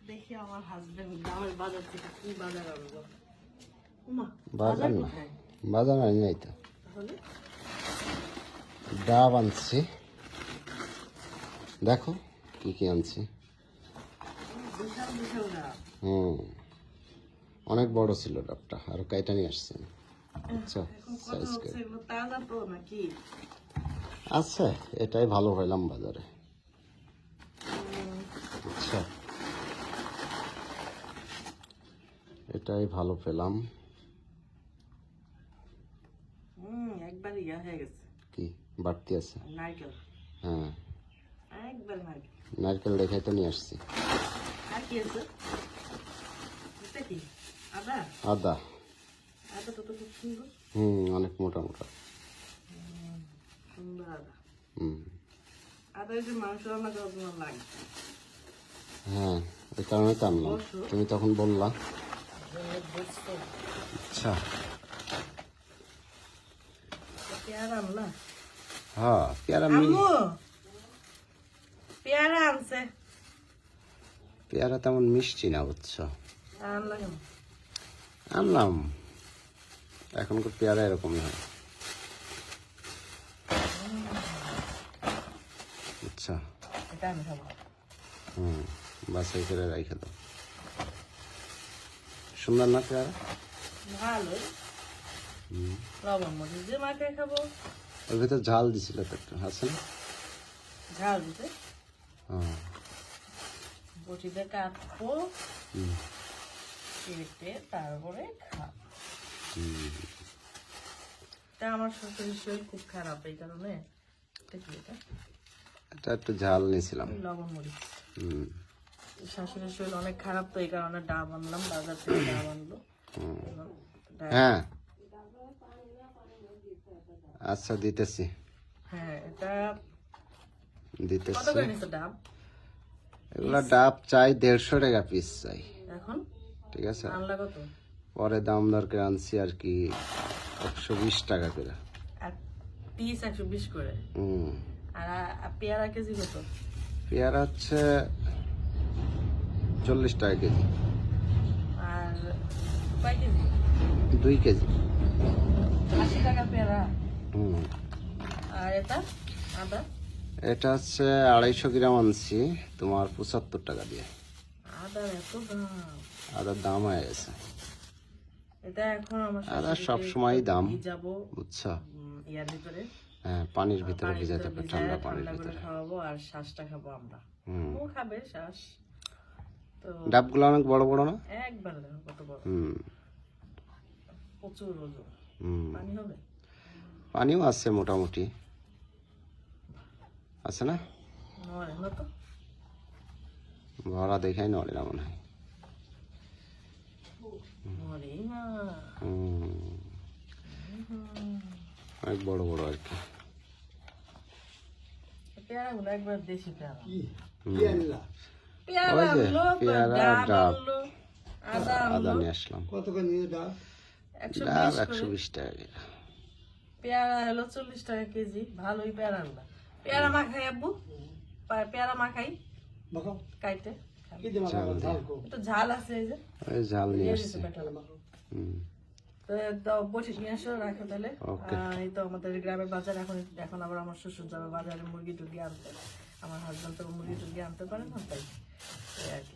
দেখি আমার হাজবেন্ড গ্রামের বাজার থেকে কি বাজার আনবো। বাজার না, বাজার আনি নাই তো, ডাব আনছি। দেখো কি কি আনছি। অনেক বড় ছিল ডাবটা, আর কাইটা নিয়ে আসছে। আচ্ছা, সাইজ করে আচ্ছা, এটাই ভালো পাইলাম বাজারে। আচ্ছা, এটাই ভালো পেলাম। একবার ইয়া হয়ে গেছে, কি বাড়তি আছে? নারকেল। হ্যাঁ, একবার নারকেল। নারকেল দেখাই তো নিয়ে আসছি। আর কি আছে? এটা কি? আদা। আদা। আদা তো খুব সুন্দর। অনেক মোটা মোটা। সুন্দর আদা। আদা যে মাংস রান্না করার জন্য লাগে। হ্যাঁ, এই কারণে তো আনলাম, তুমি তখন বললা। আচ্ছা, পেয়ারা আনলা? হ্যাঁ, পেয়ারা পেয়ারা আনছে। পেয়ারা তেমন মিষ্টি না, বুঝছো? আনলা কেন? আনলাম, এখনকার পেয়ারা এরকমই হয়। আচ্ছা, এটা আমি খাবো। বাছাই করে রাখে দাও। সুন্দর না পেয়ারা? ভালো। লবণ মরিচ দিয়ে মাখিয়ে খাবো। ওর ভিতর ঝাল দিছিল তো একটু, আছে না? ঝাল দিতে হ্যাঁ, বটিতে কাটবো, কেটে তারপরে খাবো। তা আমার শ্বশুরের শরীর খুব খারাপ, এই কারণে এটা একটু ঝাল নিয়েছিলাম। লবণ মরিচ। শাশুড়ির শরীর অনেক খারাপ, তো এই কারণে ডাব আনলাম, বাজার থেকে ডাব আনলো। হ্যাঁ, আচ্ছা দিতেছি। হ্যাঁ, এটা দিতেছি। কত করে নিছে ডাব? এগুলা ডাব চাই 150 টাকা পিস চাই এখন। ঠিক আছে, আনলা কত? পরে দাম দর করে আনছি আর কি, 120 টাকা করে। আর পিস 120 করে। আর পেয়ারা কেজি কত? পেয়ারা হচ্ছে 40 টাকা কেজি। আর কয় কেজি? 2 কেজি। 80 টাকা পেয়ারা। আর এটা আদা? এটা হচ্ছে 250 গ্রাম আনছি তোমার 75 টাকা দিয়ে। আদার এত দাম? আদার দাম হয়ে গেছে। এটা এখন আমার আদা সবসময় দাম, যাবো বুঝছো? ইয়ার ভিতরে, হ্যাঁ, পানির ভিতরে ভিজাতে হবে, ঠান্ডা পানির ঠান্ডা করে ভিতরে খাওয়াবো, আর শ্বাসটা খাবো আমরা। ও খাবে শ্বাস। তো ডাবগুলো অনেক বড় বড় না? একবার দেখো কত বড়। প্রচুর ওজন। পানি হবে? পানিও আছে মোটামুটি, আছে না? নড়ে না তো, ভরা দেখাই নড়ে না মনে হয়। নড়েই না। অনেক বড় বড় আর কি। পেয়ারাগুলো একবার দেশি পেয়ারা। ওই যে পেয়ারা, ডাব, আদা আদা নিয়ে আসলাম। কত করে নিয়ে ডাব? ডাব 120 টাকা করে। পেয়ারা হলো 40 টাকা কেজি। ভালোই পেয়ারা আনলা। পেয়ারা মাখাই আব্বু, পেয়ারা মাখাই কাইতে। একটু ঝাল আছে, এই যে ওই ঝাল নিয়ে আসছি। তো বসে নিয়ে আসো, রাখো তাহলে। এই তো আমাদের গ্রামের বাজার। এখন আবার আমার শ্বশুর যাবে বাজারে মুরগি টুরগি আনতে। আমার হাজবেন্ড তো মুরগি টুরগি আনতে পারে না, তাই আর কি।